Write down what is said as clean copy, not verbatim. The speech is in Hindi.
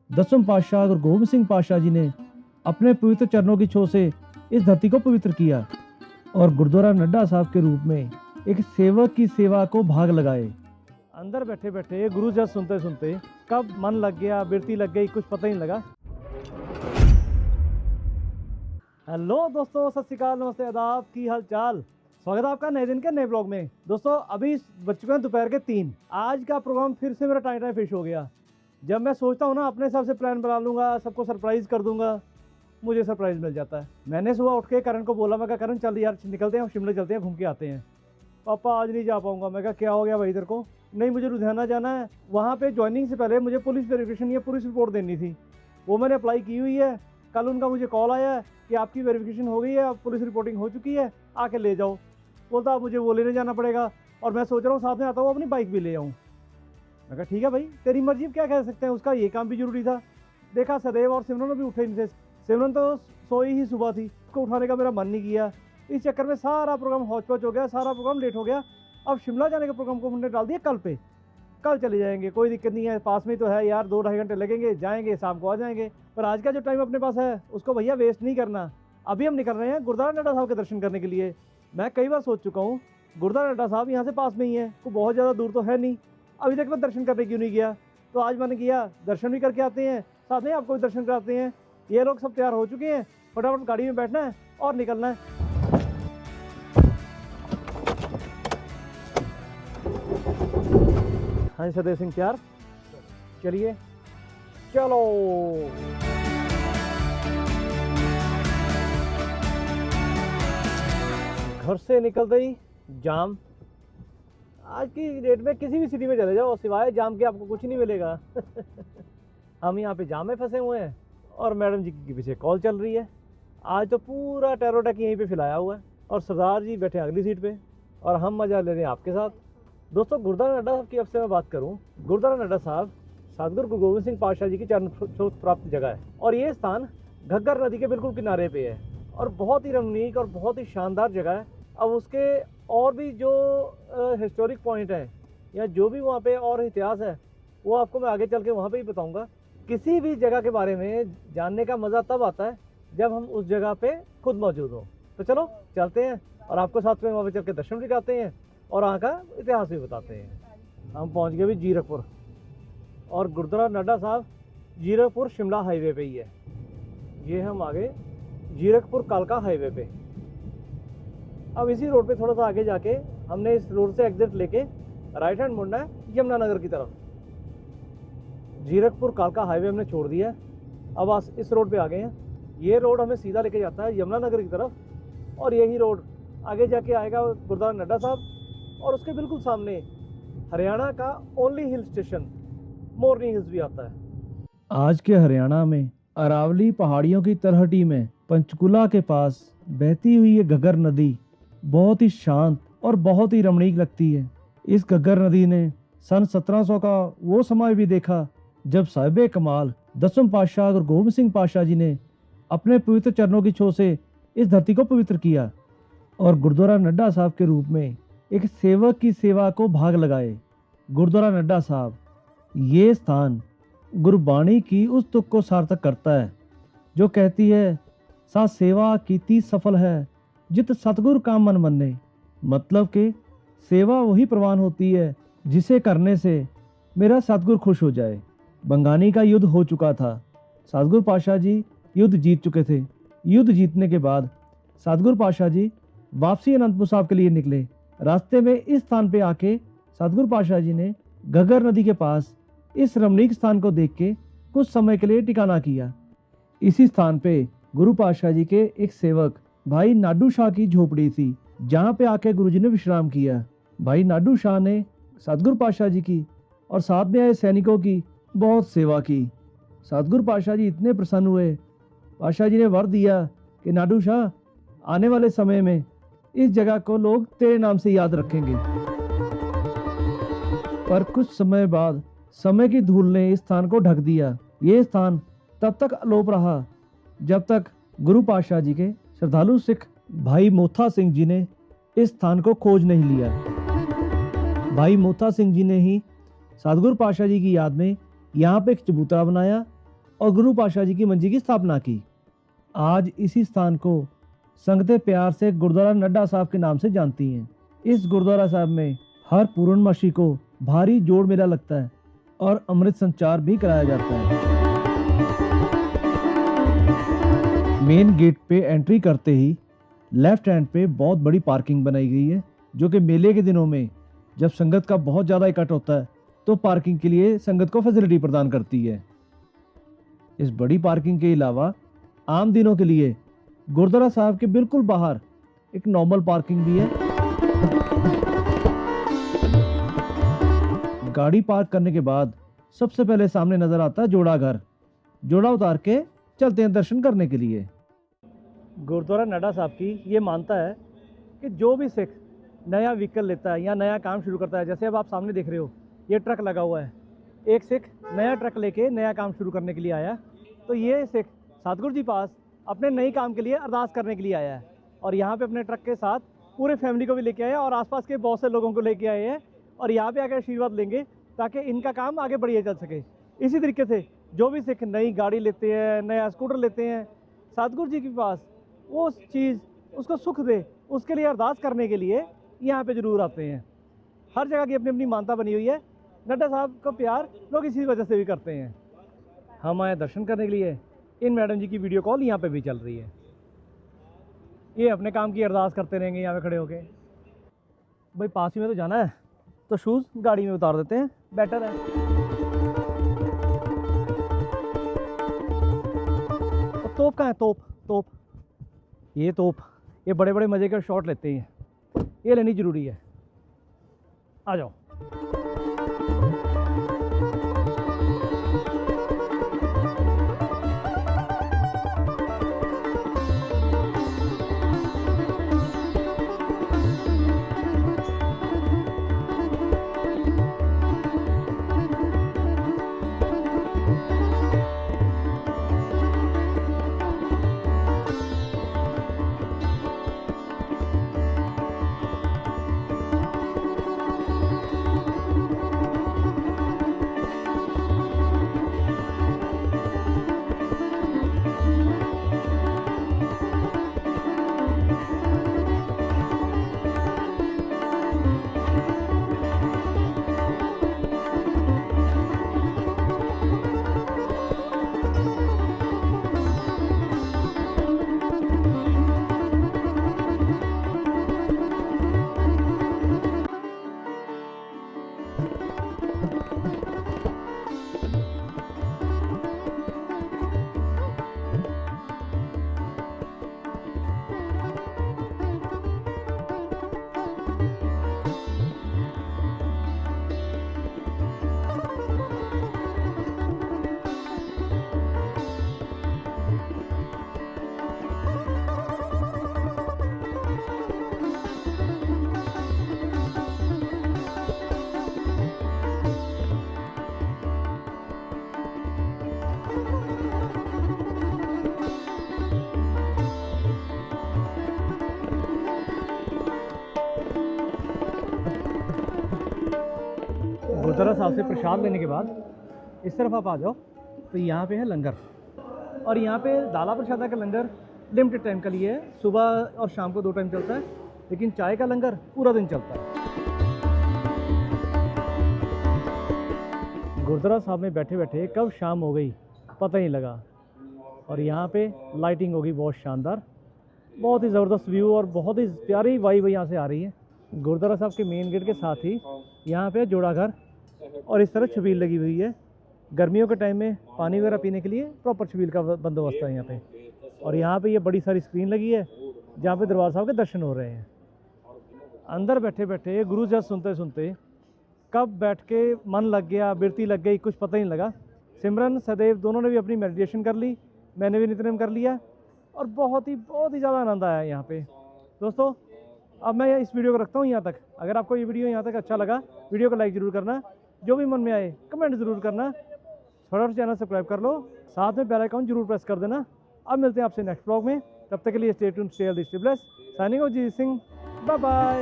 दसवें पातशाह गुरु गोबिंद सिंह पातशाह जी ने अपने पवित्र चरणों की छो से इस धरती को पवित्र किया और गुरुद्वारा नड्डा साहब के रूप में एक सेवक की सेवा को भाग लगाए। अंदर बैठे बैठे गुरु जस सुनते सुनते कब मन लग गया, बिरती लग गई, कुछ पता ही नहीं लगा। हेलो दोस्तों, सत श्री अकाल, नमस्ते, आदाब, की हाल चाल। स्वागत है आपका नए दिन के नए ब्लॉग में। दोस्तों अभी बज चुके हैं दोपहर के 3। आज का प्रोग्राम फिर से मेरा टाइम फिश हो गया। जब मैं सोचता हूँ ना अपने हिसाब से प्लान बना लूँगा, सबको सरप्राइज़ कर दूंगा, मुझे सरप्राइज़ मिल जाता है। मैंने सुबह उठ के करण को बोला, मैं कहा करण चल यार निकलते हैं, शिमला चलते हैं, घूम के आते हैं। पापा आज नहीं जा पाऊँगा। मैं कहा क्या हो गया भाई तेरे को? नहीं मुझे लुधियाना जाना है, वहाँ पे ज्वाइनिंग से पहले मुझे पुलिस वेरिफिकेशन या पुलिस रिपोर्ट देनी थी, वो मैंने अप्लाई की हुई है। कल उनका मुझे कॉल आया है कि आपकी वेरिफिकेशन हो गई है, अब पुलिस रिपोर्टिंग हो चुकी है, आके ले जाओ। बोलता अब मुझे वो लेने जाना पड़ेगा और मैं सोच रहा हूँ साथ में आता हूँ अपनी बाइक भी ले आऊँ। मैं कहा ठीक है भाई तेरी मर्जी, क्या कह सकते हैं, उसका ये काम भी जरूरी था। देखा सदैव और सिमरन भी उठे नहीं थे। सिमरन तो सोई ही सुबह थी, उसको उठाने का मेरा मन नहीं किया। इस चक्कर में सारा प्रोग्राम हौच पौच हो गया, सारा प्रोग्राम लेट हो गया। अब शिमला जाने के प्रोग्राम को हमने डाल दिया कल पे। कल चले जाएंगे, कोई दिक्कत नहीं है, पास में तो है यार, 2-2.5 घंटे लगेंगे, जाएंगे शाम को आ जाएंगे। पर आज का जो टाइम अपने पास है उसको भैया वेस्ट नहीं करना। अभी हम निकल रहे हैं गुरुद्वारा नड्डा साहब के दर्शन करने के लिए। मैं कई बार सोच चुका हूँ गुरुद्वारा नड्डा साहब यहाँ से पास में ही है, कोई बहुत ज़्यादा दूर तो है नहीं, अभी तक मैं दर्शन करने क्यों नहीं गया। तो आज मैंने किया, दर्शन भी करके आते हैं, साथ में आपको भी दर्शन कराते हैं। ये लोग सब तैयार हो चुके हैं, फटाफट गाड़ी में बैठना है और निकलना है। हाँ सदैव सिंह तैयार, चलिए चलो। घर से निकलते ही जाम। आज की डेट में किसी भी सिटी में चले जाओ, सिवाय जाम के आपको कुछ नहीं मिलेगा। हम यहाँ पे जाम में फंसे हुए हैं और मैडम जी के पीछे कॉल चल रही है। आज तो पूरा टेरोटेक यहीं पे फैलाया हुआ है और सरदार जी बैठे अगली सीट पे और हम मजा ले रहे हैं आपके साथ। दोस्तों गुरुद्वारा नड्डा साहब की अब से मैं बात करूँ, गुरुद्वारा नड्डा साहब सतगुरु गुरु गोबिंद सिंह पातशाह जी की चरण छूत प्राप्त जगह है और ये स्थान घग्गर नदी के बिल्कुल किनारे पे है और बहुत ही रमणीक और बहुत ही शानदार जगह है। अब उसके और भी जो हिस्टोरिक पॉइंट है या जो भी वहाँ पे और इतिहास है वो आपको मैं आगे चल के वहाँ पे ही बताऊँगा। किसी भी जगह के बारे में जानने का मज़ा तब आता है जब हम उस जगह पे खुद मौजूद हों। तो चलो चलते हैं और आपको साथ में वहाँ पे चल के दर्शन भी कराते हैं और वहाँ का इतिहास भी बताते हैं। हम पहुँच गए भी जीरकपुर और गुरुद्वारा नड्डा साहब जीरकपुर शिमला हाईवे पे ही है। ये हम आगे जीरकपुर कालका हाईवे पे। अब इसी रोड पे थोड़ा सा आगे जाके हमने इस रोड से एग्जिट लेके राइट हैंड मुड़ना है यमुनानगर की तरफ। जीरकपुर कालका हाईवे हमने छोड़ दिया है, अब इस रोड पे आ गए हैं। ये रोड हमें सीधा लेके जाता है यमुनानगर की तरफ और यही रोड आगे जाके आएगा गुरुद्वारा नड्डा साहब और उसके बिल्कुल सामने हरियाणा का ओनली हिल स्टेशन मोरनी हिल्स भी आता है। आज के हरियाणा में अरावली पहाड़ियों की तलहटी में पंचकुला के पास बहती हुई ये घग्गर नदी बहुत ही शांत और बहुत ही रमणीक लगती है। इस घग्गर नदी ने सन 1700 का वो समय भी देखा जब साहिब कमाल दसवें पातशाह गुरु गोबिंद सिंह पातशाह जी ने अपने पवित्र चरणों की छो से इस धरती को पवित्र किया और गुरुद्वारा नड्डा साहब के रूप में एक सेवक की सेवा को भाग लगाए। गुरुद्वारा नड्डा साहब ये स्थान गुरबाणी की उस तुक को सार्थक करता है जो कहती है सा सेवा कीती सफल है जित सतगुरु का मन मन्ने। मतलब कि सेवा वही प्रवान होती है जिसे करने से मेरा सतगुरु खुश हो जाए। बंगानी का युद्ध हो चुका था, सतगुरु पातशाह जी युद्ध जीत चुके थे। युद्ध जीतने के बाद सतगुरु पातशाह जी वापसी अनंतपुर साहब के लिए निकले। रास्ते में इस स्थान पे आके सतगुरु पातशाह जी ने घग्गर नदी के पास इस रमणीक स्थान को देख के कुछ समय के लिए ठिकाना किया। इसी स्थान पे गुरु पातशाह जी के एक सेवक भाई नाडू शाह की झोपड़ी थी जहाँ पे आके गुरुजी ने विश्राम किया। भाई नाडू शाह ने सतगुरु पातशाह जी की और साथ में आए सैनिकों की बहुत सेवा की। सतगुरु पातशाह जी इतने प्रसन्न हुए, पातशाह जी ने वर दिया कि नाडू शाह आने वाले समय में इस जगह को लोग तेरे नाम से याद रखेंगे। पर कुछ समय बाद समय की धूल ने इस स्थान को ढक दिया। ये स्थान तब तक अलोप रहा जब तक गुरु पातशाह जी के श्रद्धालु सिख भाई मोथा सिंह जी ने इस स्थान को खोज नहीं लिया। भाई मोथा सिंह जी ने ही सतगुरु पातशाह जी की याद में यहाँ पे एक चबूतरा बनाया और गुरु पातशाह जी की मंजी की स्थापना की। आज इसी स्थान को संगतें प्यार से गुरुद्वारा नड्डा साहब के नाम से जानती हैं। इस गुरुद्वारा साहब में हर पूर्णमासी को भारी जोड़ मेला लगता है और अमृत संचार भी कराया जाता है। मेन गेट पे एंट्री करते ही लेफ्ट हैंड पे बहुत बड़ी पार्किंग बनाई गई है, जो कि मेले के दिनों में जब संगत का बहुत ज़्यादा इकट्ठ होता है तो पार्किंग के लिए संगत को फैसिलिटी प्रदान करती है। इस बड़ी पार्किंग के अलावा आम दिनों के लिए गुरुद्वारा साहब के बिल्कुल बाहर एक नॉर्मल पार्किंग भी है। गाड़ी पार्क करने के बाद सबसे पहले सामने नजर आता है जोड़ा घर। जोड़ा उतार के चलते हैं दर्शन करने के लिए। गुरुद्वारा नड्डा साहब की ये मानता है कि जो भी सिख नया व्हीकल लेता है या नया काम शुरू करता है, जैसे अब आप सामने देख रहे हो ये ट्रक लगा हुआ है, एक सिख नया ट्रक लेके नया काम शुरू करने के लिए आया, तो ये सिख सतगुरु जी पास अपने नए काम के लिए अरदास करने के लिए आया है और यहाँ पे अपने ट्रक के साथ पूरे फैमिली को भी लेके आया और आसपास के बहुत से लोगों को लेके आए हैं और यहाँ पे आकर आशीर्वाद लेंगे ताकि इनका काम आगे बढ़िया चल सके। इसी तरीके से जो भी सिख नई गाड़ी लेते हैं, नया स्कूटर लेते हैं, सतगुरु जी के पास वो चीज़ उसको सुख दे, उसके लिए अरदास करने के लिए यहाँ पे ज़रूर आते हैं। हर जगह की अपनी अपनी मानता बनी हुई है। नड्डा साहब का प्यार लोग इसी वजह से भी करते हैं। हम आए दर्शन करने के लिए। इन मैडम जी की वीडियो कॉल यहाँ पे भी चल रही है। ये अपने काम की अरदास करते रहेंगे यहाँ पे खड़े होके। भाई पास ही में तो जाना है तो शूज़ गाड़ी में उतार देते हैं, बेटर है। और तोप कहाँ है? तोप ये तोप, ये बड़े बड़े मज़े के शॉट लेते हैं, ये लेनी ज़रूरी है। आ जाओ। गुरुद्वारा साहब से प्रसाद लेने के बाद इस तरफ आप आ जाओ तो यहाँ पे है लंगर, और यहाँ पे दाला प्रसादा का लंगर लिमिटेड टाइम के लिए है, सुबह और शाम को 2 टाइम चलता है, लेकिन चाय का लंगर पूरा दिन चलता है। गुरुद्वारा साहब में बैठे बैठे कब शाम हो गई पता ही नहीं लगा, और यहाँ पे लाइटिंग होगी बहुत शानदार, बहुत ही ज़बरदस्त व्यू और बहुत ही प्यारी वाइब यहाँ से आ रही है। गुरुद्वारा साहब के मेन गेट के साथ ही यहाँ पे जोड़ा घर और इस तरह छबील लगी हुई है। गर्मियों के टाइम में पानी वगैरह पीने के लिए प्रॉपर छबील का बंदोबस्त है यहाँ पे, और यहाँ पे ये बड़ी सारी स्क्रीन लगी है जहाँ पे दरबार साहब के दर्शन हो रहे हैं। अंदर बैठे बैठे गुरु जस सुनते सुनते कब बैठ के मन लग गया, बिरती लग गई, कुछ पता ही नहीं लगा। सिमरन सदैव दोनों ने भी अपनी मेडिटेशन कर ली, मैंने भी नित्यनेम कर लिया, और बहुत ही ज़्यादा आनंद आया यहाँ पे। दोस्तों अब मैं इस वीडियो को रखता हूँ यहाँ तक। अगर आपको ये वीडियो यहाँ तक अच्छा लगा, वीडियो को लाइक ज़रूर करना, जो भी मन में आए कमेंट ज़रूर करना, फटाफट चैनल सब्सक्राइब कर लो, साथ में बेल आइकन जरूर प्रेस कर देना। अब मिलते हैं आपसे नेक्स्ट ब्लॉग में, तब तक के लिए stay tuned, stay healthy, stay blessed. Signing off G Singh, bye bye.